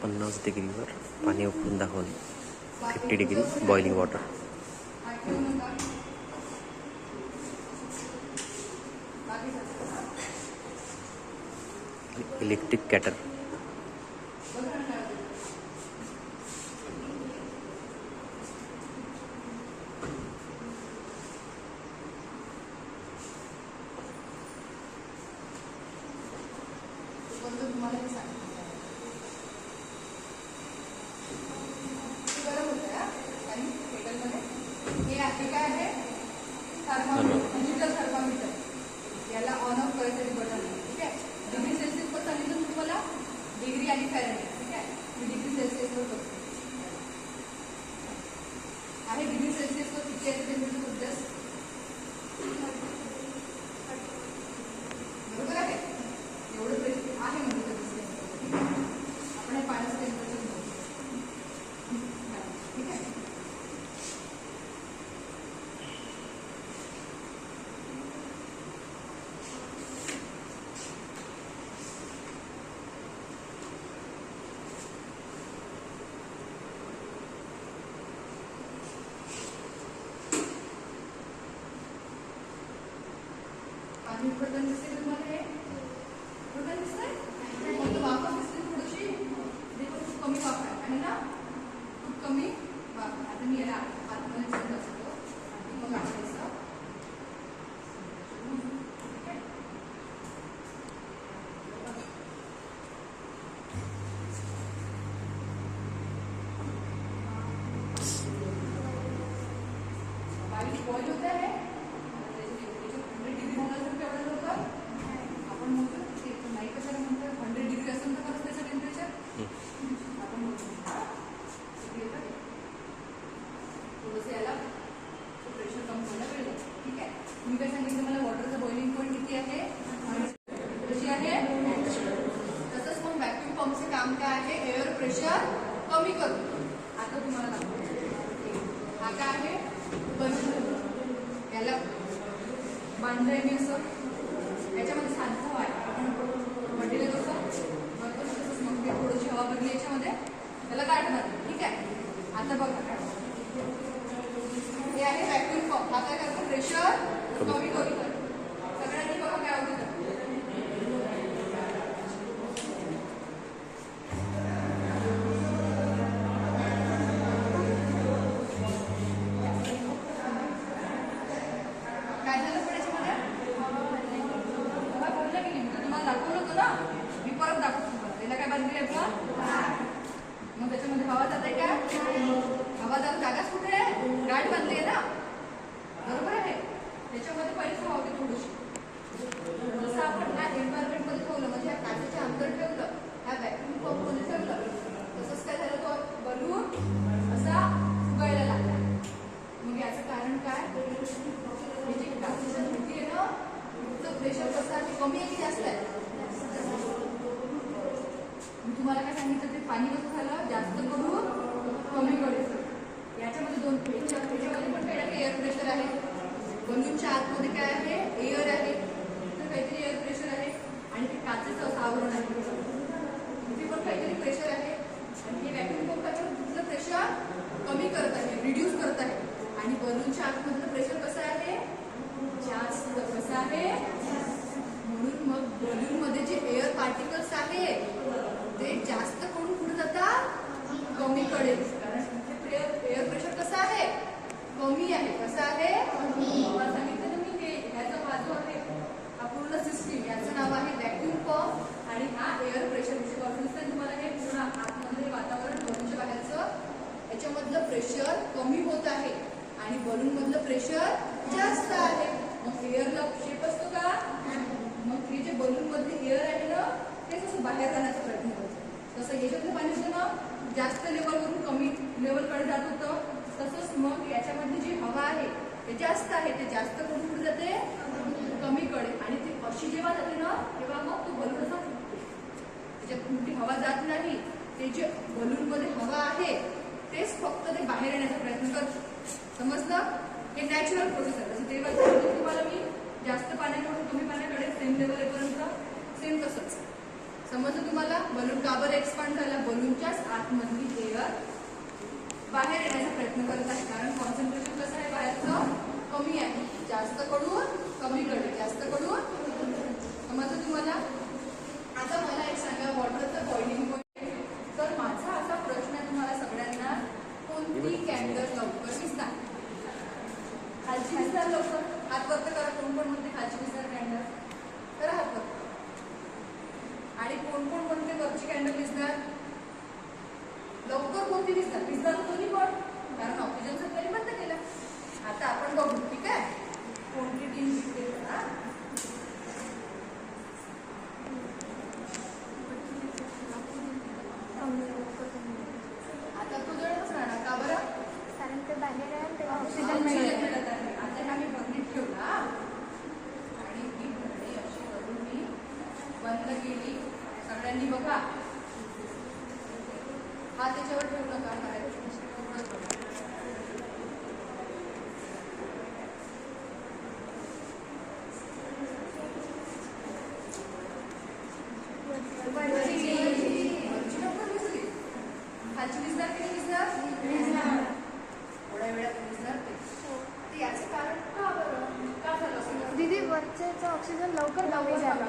50 डिग्रीवर पाणी उकळून दाखवून 50 degree boiling water. Electric kettle. Digital thermometer याला ऑन ऑफ करायचं बटन आहे. ठीक आहे. डिग्री सेल्सिअस वर सांगितलं तुम्हाला, डिग्री आणि फॅरेनहाइट. ठीक आहे. मी डिग्री सेल्सिअस वर करतो आहे. डिग्री सेल्सिअस वर किती आहे टेम्परेचर जस्ट बरोबर आहे. एवढं प्रेशर आहे म्हणजे आपण हे पाण्याचं टेम्परेचर घेऊ. ठीक आहे. पाणी बटन दिसते तुम्हाला, हे बटन दिसतंय फक्त वापर दिसते थोडीशी, खूप कमी वापर आहे ना, खूप कमी वापर. आता मी याला आतमध्ये ठेवून असतो आणि मग आपण पाणी बॉईल होत आहे. नाही कशाला म्हणतो 100 डिग्री असेल तर त्याचं टेम्परेचर आपण थोडंसं याला प्रेशर कम व्हायला वेळ लागतो. ठीक आहे. मी काय सांगितलं मला वॉटरचं बॉइलिंग पॉईंट किती आहे कशी आहे. तसंच मग व्हॅक्यूम पंपचे काम काय आहे, एअर प्रेशर कमी करतो. आता तुम्हाला दाखवतो. हा काय आहे बलून, याला बांधलंय मी असं, याच्यामध्ये साधं आहे म्हटलेलं कसं बरोबर तसंच मग ते थोडीशी हवा भरली याच्यामध्ये त्याला काढणार. ठीक आहे. आता बघा हे आहे व्हॅक्यूम पंप. हा काय करतो प्रेशर कमी कमी करतो. सगळ्यांनी बघा काय होतं काय झालं पण याच्यामध्ये बोललं की नाही, तुम्हाला दाखवलं होतं ना, मी परत दाखवतो तुम्हाला. त्याला काय बांधली आहे आपलं, मग त्याच्यामध्ये हवा जात आहे का, हवा जात जागाच कुठे आहे, गाठ बांधली आहे ना बरोबर आहे. त्याच्यामध्ये पहिलीच हवा होती थोडीशी. जसं आपण ह्या एन्व्हायरमेंट मध्ये ठेवलं म्हणजे ह्या काचेच्या अंतर ठेवलं, ह्या व्हॅक्यूम पंप मध्ये ठेवलं, तसंच काय झालं तो बलून असा फुगायला लागला. मग याचं कारण काय, जी काचेची भिंती आहे ना तिचं प्रेशर कसं आहे, कमी आहे की जास्त आहे. मी तुम्हाला काय सांगितलं ते पाणी कसं झालं जास्त करून कमी करायचं. याच्यामध्ये दोन त्याच्यामध्ये पण काय आहे, एअर प्रेशर आहे. बलूनच्या आतमध्ये काय आहे, एअर आहे. तर काहीतरी एअर प्रेशर आहे आणि ते काचेचं असं आवरण आहे. तिथे पण काहीतरी प्रेशर आहे आणि हे व्हॅक्यूम पंपाचं तिथलं प्रेशर कमी करत आहे, रिड्यूस करत आहे. आणि बलूनच्या आतमधलं प्रेशर कसं आहे, जास्त. कसं आहे, म्हणून मग बलूनमध्ये जे एअर पार्टिकल्स आहे ते जास्त करून कुठे जातात, कमीकडे. कारण तिथे एअर प्रेशर कसं आहे, कमी आहे. कसं आहे, मला सांगितलं ना मी, हे ह्याचा बाजू आहे हा पूर्ण सिस्टीम, याचं नाव आहे व्हॅक्यूम पंप आणि हा एअर प्रेशर दिसतं तुम्हाला. हे पूर्ण आतमध्ये वातावरण बलूनच्या बाहेरचं याच्यामधलं प्रेशर कमी होत आहे आणि बलून मधलं प्रेशर जास्त आहे. मग एअरला शेप असतो का, मग हे जे बलून मधले एअर आहे ना ते कसं बाहेर जाण्याचा प्रयत्न करतो. तसं याच्यातलं पाणी होतं ना जास्त लेवलवरून कमी लेवलकडे जात होतं, तसंच मग याच्यामधली जी हवा आहे ते जास्त आहे, ते जास्त करून कुठे जाते, कमीकडे. आणि ती अशी जेव्हा जाते ना तेव्हा मग तो बलून असा फुटतो. त्याच्यात मोठी हवा जात नाही, ते जे बलून मध्ये हवा आहे तेच फक्त ते बाहेर येण्याचा प्रयत्न करतो. समजलं, हे नॅचरल प्रोसेस आहे. जसं तेव्हा तुम्हाला मी जास्त पाण्याकडून कमी पाण्याकडे सेम लेवल येईपर्यंत सेम तसंच समजलं तुम्हाला? बलून का बरं एक्सपांड झाला? बलूनच्याच आतमधली एअर बाहेर येण्याचा प्रयत्न करत आहे, कारण कॉन्सन्ट्रेशन कसं आहे बाहेरचं? कमी आहे. जास्त कडून कमीकडे, जास्त कडून. समजलं तुम्हाला? आता मला एक सांगा, वॉटरचं बॉइलिंग पॉइंट. तर माझा असा प्रश्न आहे तुम्हाला सगळ्यांना, कोणती कॅन्डल लवकर विझणार? खालची विझणार लवकर? हात वरती करा. कोण कोण म्हणते खालची विझणार कॅन्डल? तर हात वरती. आणि कोण कोण म्हणते वरची कॅन्डल विझणार? लवकर कोणती विझणार? विझणार दोन्ही पण, कारण ऑक्सिजन सप्लाय बंद केला. आता आपण बघू, ठीक आहे, कोणती टीम जिंकते. आता तू जळच राहणार का बरं? कारण ते बाहेर आहे ते ऑक्सिजन ऑक्सिजन मिळत आहे. आता हा मी बघित ठेवला आणि ही भरणी अशी करून मी बंद केली. सगळ्यांनी बघा, हा त्याच्यावर ठेवू नका, खालची विझणार की नाही विझणार? थोड्या वेळात विझणार ते. याचं कारण का बरं? का झालं असं? दीदी वरचं ऑक्सिजन लवकर कमी झाला.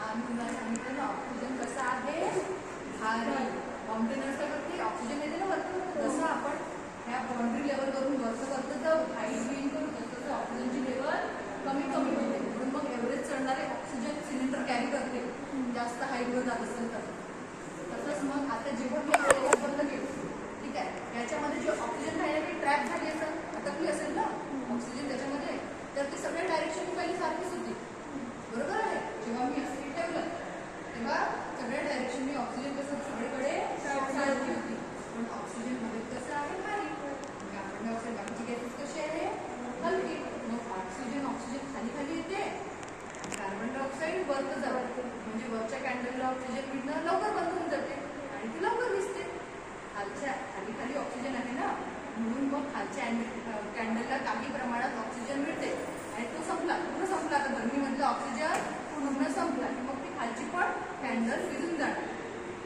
मी तुम्हाला सांगितलं ना, ऑक्सिजन कसं आहे? भारी. माउंटेनर्स काय करते? ऑक्सिजन येते ना वरती. जसं आपण ह्या बाउंड्री लेवल करून वरचं जाऊ, हाईट गेन करू, तसं ऑक्सिजनची लेवल कमी कमी होते. म्हणून मग एव्हरेज चढणारे ऑक्सिजन सिलेंडर कॅरी करते, जास्त हाईटवर जात असेल तर. तसंच मग आता जेव्हा मी आपल्याला बंद केलं, ठीक आहे, याच्यामध्ये जे ऑक्सिजन राहिलं ते ट्रॅप झाली असेल, अटकली असेल ना ऑक्सिजन त्याच्यामध्ये, तर ते सगळ्या डायरेक्शन पहिली सारखीच होती. बरोबर आहे? जेव्हा मी असं ठेवलं तेव्हा सगळ्या डायरेक्शन मी ऑक्सिजन कसं सगळीकडे सारखी होती. पण ऑक्सिजन मध्ये कसं आहे? भारी. कार्बन डायऑक्साईड बाकीची गॅसेस कशी आहे? हलकी. मग ऑक्सिजन खाली खाली येते, कार्बन डायऑक्साईड वरत जाते. म्हणजे वरच्या कॅन्डलला ऑक्सिजन मिळणं लवकर बंद होऊन जाते आणि ती लवकर दिसते. खाली खाली ऑक्सिजन आहे ना, म्हणून मग खालच्या कॅन्डलला काही प्रमाणात ऑक्सिजन मिळते आणि तो संपला, पूर्ण संपला. आता बर्नीमधलं ऑक्सिजन पूर्ण संपला की मग ती खालची पण कॅन्डल विझून जाणार.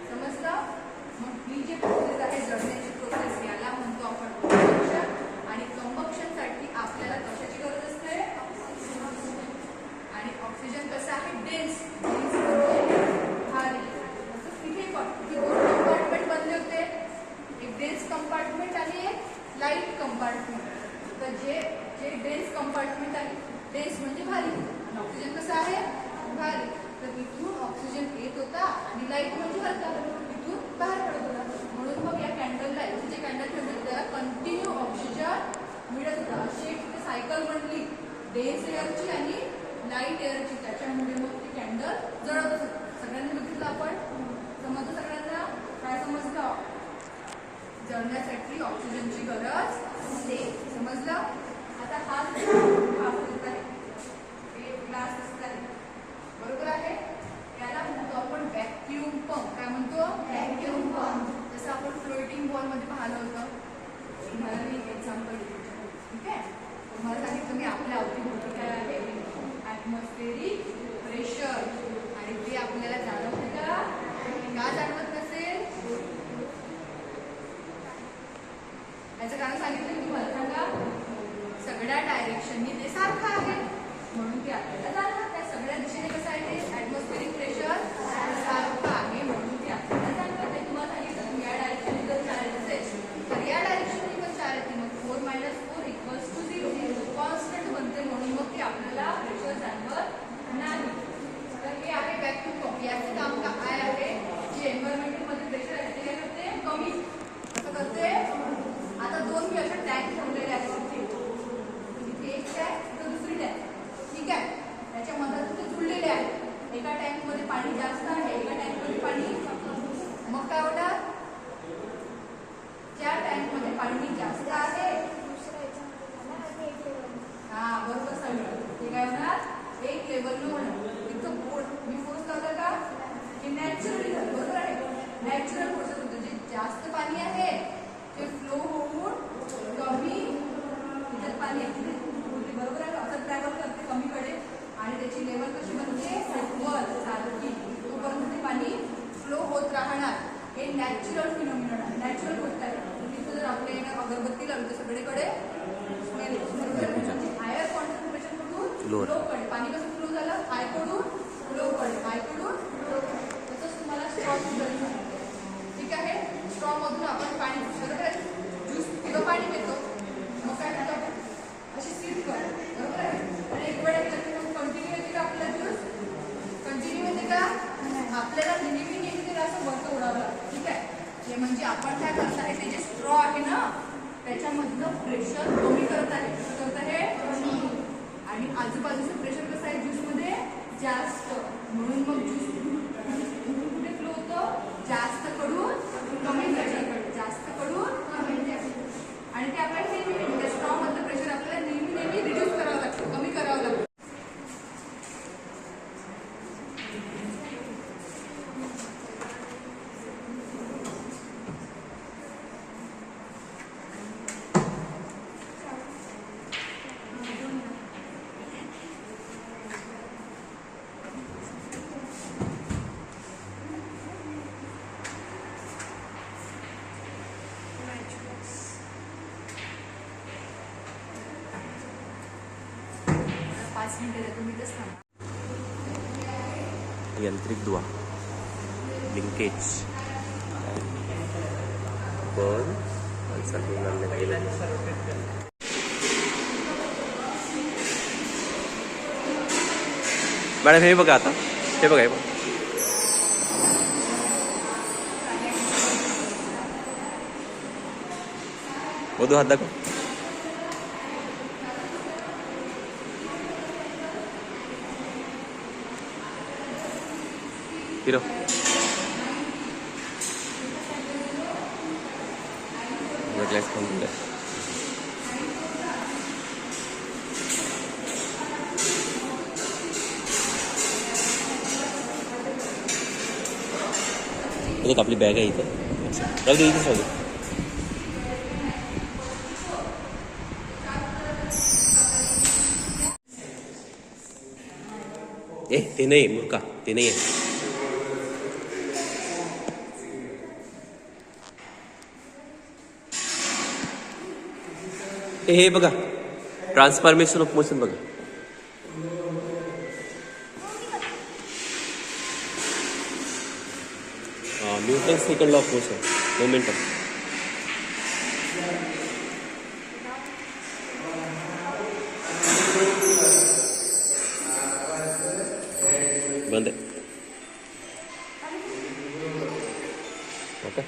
समजलं? मग ही जी प्रोसेस आहे जळण्याची प्रोसेस, याला म्हणतो आपण कंबक्शन. आणि कंबक्शनसाठी आपल्याला कशाची गरज असते? आणि ऑक्सिजन कसं आहे? डेन्स. डेन्स म्हणजे भारी. तसंच इथे पण दोन कंपार्टमेंट बनले होते, एक डेन्स कंपार्टमेंट आणि एक लाईट कंपार्टमेंट. तर जे डेन्स कंपार्टमेंट आहे, डेन्स म्हणजे भारी, आणि ऑक्सिजन कसं आहे? भारी. तर इथून ऑक्सिजन येत होता आणि लाईट म्हणजे हलका, इथून बाहेर पडत होता. म्हणून मग या कॅन्डलला, इथे जे कॅन्डल ठेवले त्याला कंटिन्यू ऑक्सिजन मिळत होता. अशी एक तिथे सायकल बनली डेन्स एअरची आणि लाईट एअरची. त्याच्यामुळे मग ती कॅन्डल जळत असत. सगळ्यांनी बघितलं आपण? समजलं सगळ्यांना? काय समजलं? जळण्यासाठी ऑक्सिजनची गरज असते. समजलं? आता हा दिसत आहे, हे ग्लास दिसत आहे, बरोबर आहे? याला म्हणतो आपण व्हॅक्यूम पंप. काय म्हणतो? Vacuum pump. जसं आपण फ्लोटिंग बॉल मध्ये पाहिलं होतं. तुम्हाला मी एक्झाम्पल देते, ठीक आहे? तुम्हाला सांगितलं मी आपल्या अवतीभोवती काय आहे? Atmospheric pressure. आणि ते आपल्याला जाणवते का? का जाणवत नसेल? याचं कारण सांगितलं मी तुम्हाला, सांगा. सगळ्या डायरेक्शननी ते सारखं आहे म्हणून ते आपल्याला जाणवत नाही. सगळ्या दिशेने कसं आहे ते? ॲटमॉस्फेरिक प्रेशर सारखं आहे म्हणून ते आपल्याला जाणवत नाही. तुम्हाला सांगितलं या डायरेक्शनने जर चार्ज असेल तर या डायरेक्शनने पण चार्ज येते. मग 4 - 4 = 0 कॉन्स्टंट बनते, म्हणून मग ते आपल्याला प्रेशर जाणवत नाही. तर हे आहे व्हॅक्यूम पंप. याचं काम काय आहे? जे एन्व्हायरमेंटल मध्ये प्रेशर आहे ते काय करते? कमी. कसं करते? आता दोन मी अशा टँक ठेवलेले आहेत, इथे एक टँक, इथे दुसरी टँक, ठीक आहे? त्याच्या मधात ते जुळलेले आहेत. एका टँक मध्ये पाणी जास्त आहे, एका टँक मध्ये पाणी, मग काय होणार? ज्या टँक मध्ये पाणी जास्त आहे, हा बरोबर सांगितलं, ते काय होणार? एक लेवल होणार. इथं मी फोर्स लावला का? हे नॅचरली झालं, बरोबर आहे? नॅचरल प्रोसेस होतं. जे जास्त पाणी आहे ते फ्लो होऊन कमी त्याच्यात पाणी येते, बरोबर आहे? असं ट्रॅव्हल करते कमीकडे आणि त्याची लेवल कशी बनते? वर सारखी, तोपर्यंत ते पाणी एक नॅचरल फिनॉमिनन आहे. नॅचरल गोष्ट आहे. तुम्ही जर आपल्या अगरबत्ती लावली तर सगळीकडे हायर कॉन्सन्ट्रेशन कडून Lower. लो कडे पाणी कसं फ्लो झालं, हाय कडून लो कडे, हाय कडून लो कडे. तसंच तुम्हाला स्ट्रॉ सुद्धा ठीक आहे. स्ट्रॉ मधून आपण पाणी बरोबर आहे, ज्यूस किंवा पाणी पितो. मग काय करतो आपण अशी सिप कर बरोबर आहे. आणि एक वेळ कंटिन्यू येते का आपला ज्यूस, कंटिन्यू येते का, आपल्याला नेहमी त्याला असं वरतं उडावं लागतं. ठीक आहे. हे म्हणजे आपण काय करत आहे, ते जे स्ट्रॉ आहे ना त्याच्यामधलं प्रेशर कमी करत आहे. कसं करत आहे, आणि आजूबाजूचं प्रेशर कसं आहे ज्यूसमध्ये जास्त, म्हणून मग ज्यूस कुठे फ्लो होतं, जास्त कडून कमी प्रेशरकडे, जास्त कडून कमी. आणि ते आपल्याला नेहमी त्या स्ट्रॉ मधलं प्रेशर आपल्याला नेहमी रिड्यूस करावं लागतं, कमी करावं लागतं. यांत्रिक दुवा, लिंकेज पण माणसाकडून आणण्यात गेलं. मॅडम हे बघा आता, हे बघा, हे बघा. वधू हात दाखव. हिरो ग्लास खाऊन दिला. आपली बॅग आहे इथं, राहू दे, इथेच राहू दे. ते नाही मूर्खा, ते नाही आहे. हे बघा, ट्रान्सफॉर्मेशन ऑफ मोशन बघा. Newton second law of motion, momentum. बंद आहे. ओके.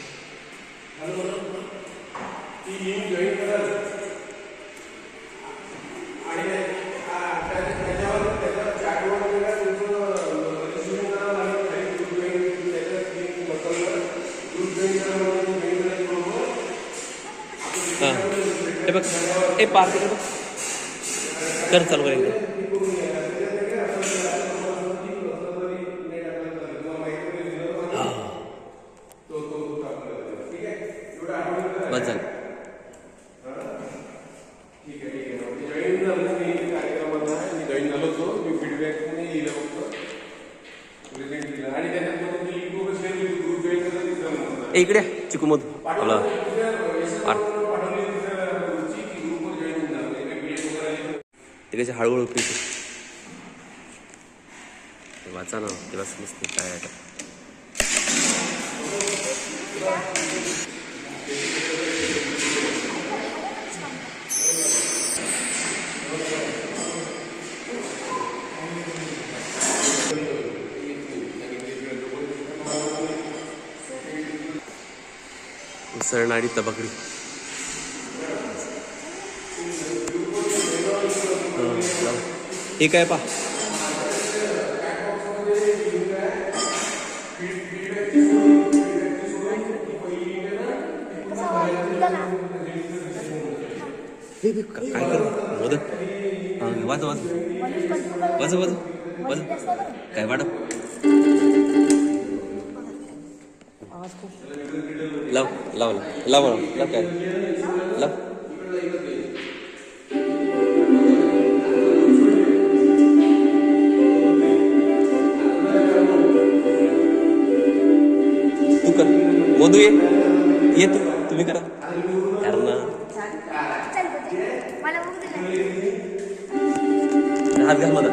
हां, हे बघ, हे पार कर बघ, कर चालू कर एकदा. बस झालं. इकडे चिकू मधू आपला ते कसे हळूहळू पितो. वाचा ना, तेव्हा समजते काय आहे. उसळणारी तबकडी. हे काय पा, काय कर मोदक. वाजव वाजव वाजव वाजव वाजव, काय वाटप. लाव लाव लाव लाव काय लाव. तू कर. मोदू ये तू तुम्ही करा कारण चल बघ. मला बघू दिलं. हात घाल मला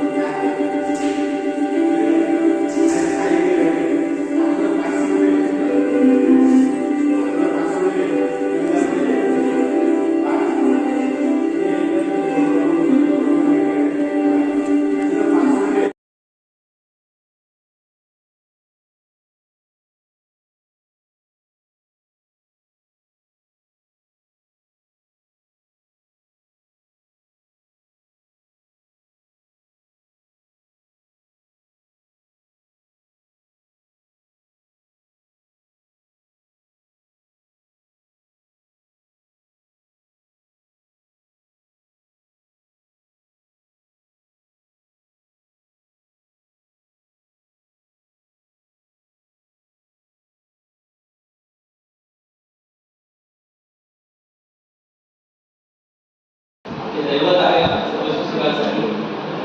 दैवत आहे सर्व शिक्षकांसाठी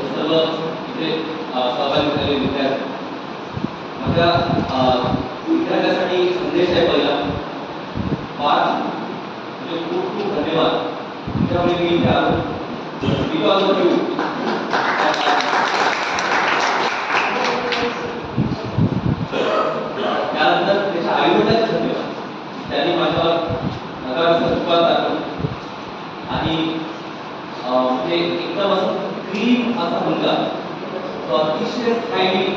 सर्व इथे सहभागी झालेले विद्यार्थी माझ्या विद्यार्थ्यासाठी संदेश आहे पहिला 5 म्हणजे खूप खूप धन्यवाद त्यामुळे मी इथे आलो बिकॉज ऑफ यू त्यानंतर त्याच्या आईवडिलांचे धन्यवाद त्यांनी माझ्यावर नकारात्मक संस्कार टाकला आणि म्हणजे एकदम असं क्लीन असा मुलगा तो अतिशय स्टायलिश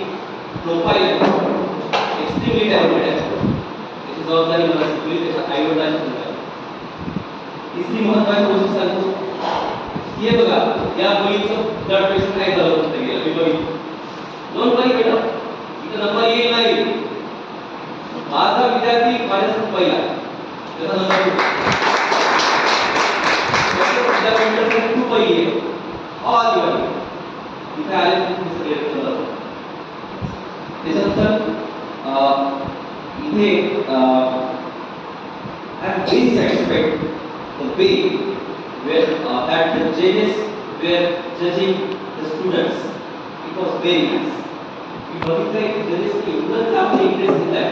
प्रोफाईल एक्स्ट्रीमली टॅलेंटेड आहे त्याची जबाबदारी मला शिकवली त्याच्या आईवडिलांची मुलगा तिसरी महत्वाची गोष्ट सांगतो हे बघा या मुलीचं ब्लड प्रेशर काय झालं होतं गेलं मी बघितलं दोन बाई बेटा इथं नंबर येईल नाही माझा विद्यार्थी माझ्यासमोर पहिला त्याचा नंबर खूप आहे इथे आले त्याच्यानंतर इथे I am very satisfied the way where that the जजेस were judging the students it was very nice मी बघितलंय जजेसनी एवढं आपलं इंटरेस्ट दिलाय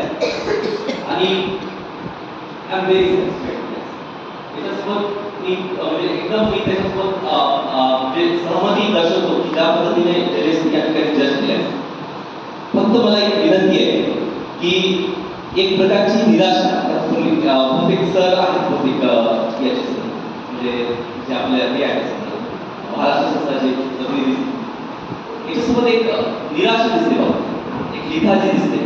आणि आय एम व्हेरी सॅटिस्फाईड त्याच्यासोबत मी म्हणजे एकदम मी त्याच्यासोबत म्हणजे सहमती दर्शवतो की ज्या पद्धतीने जजेसनी या ठिकाणी जज केले फक्त मला एक विनंती आहे की एक प्रकारची निराशा बहुतेक सर आहेत बहुतेक याचे सर म्हणजे जे आपल्या हे आहेत महाराष्ट्र शासनाचे प्रतिनिधी याच्यासोबत एक निराशा दिसते बाबा एक लिथाची दिसते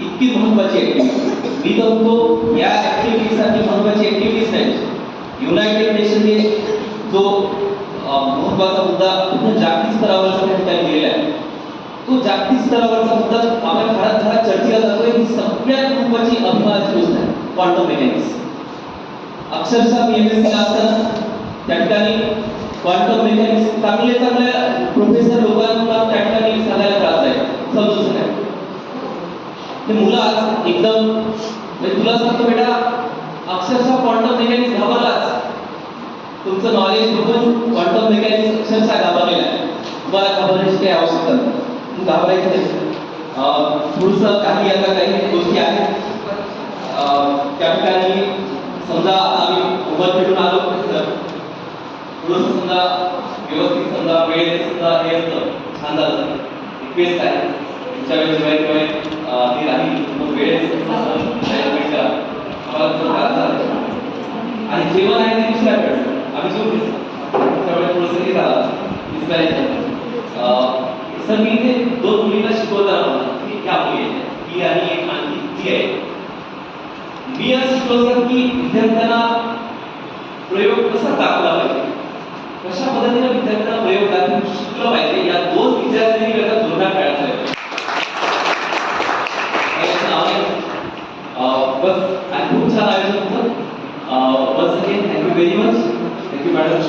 इतकी महत्वाची ऍक्टिव्हिटी मी तर म्हणतो या ऍक्टिव्हिटीसाठी महत्वाची ऍक्टिव्हिटीज नाही युनायटेड नेशनने जो महत्वाचा मुद्दा पूर्ण जागतिक स्तरावरचा त्या ठिकाणी दिलेला आहे तो जागतिक स्तरावरचा मुद्दा आपल्या घरात चर्चेला जातोय ही सगळ्यात महत्वाची अभिमानाची गोष्ट आहे क्वांटम मेकॅनिक्स अक्षरशः PMSC ला असताना त्या ठिकाणी क्वांटम मेकॅनिक्स चांगल्या प्रोफेसर लोकांना त्या ठिकाणी सांगायला त्रास आहे समजूच नाही ते मुलं आज एकदम तुला सांगतो बेटा अक्षरशः क्वांटम मेकॅनिक्स घाबरलाच तुमचं नॉलेज बघून क्वांटम मेकॅनिक्स अक्षरशः घाबरलेला आहे तुम्हाला घाबरण्याची काही आवश्यकता नाही घाबरायचं नाही थोडंसं काही आता काही गोष्टी आहेत त्या ठिकाणी समजा आम्ही मोबाईल भेटून आलो थोडंसं समजा व्यवस्थित समजा वेळ समजा हे असतं छान झालं रिक्वेस्ट आहे तुमच्या वेळेस ती राहिली मग वेळेस आणि जेवण आहे ते दुसऱ्या वेळेस आम्ही जेवून घेतो त्यावेळेस थोडंसं हे झालं सर मी इथे 2 मुलींना शिकवताना ह्या मुली आहेत ही आणि एक आणखी ती आहे मी असं शिकवलं सर की विद्यार्थ्यांना प्रयोग कसा दाखवला पाहिजे कशा पद्धतीने विद्यार्थ्यांना प्रयोग दाखवून शिकलं पाहिजे या 2 विद्यार्थ्यांनी वेगळा जोडा काढायचा आहे बस आणि खूप छान आयोजन होतं once again thank you very much thank you madam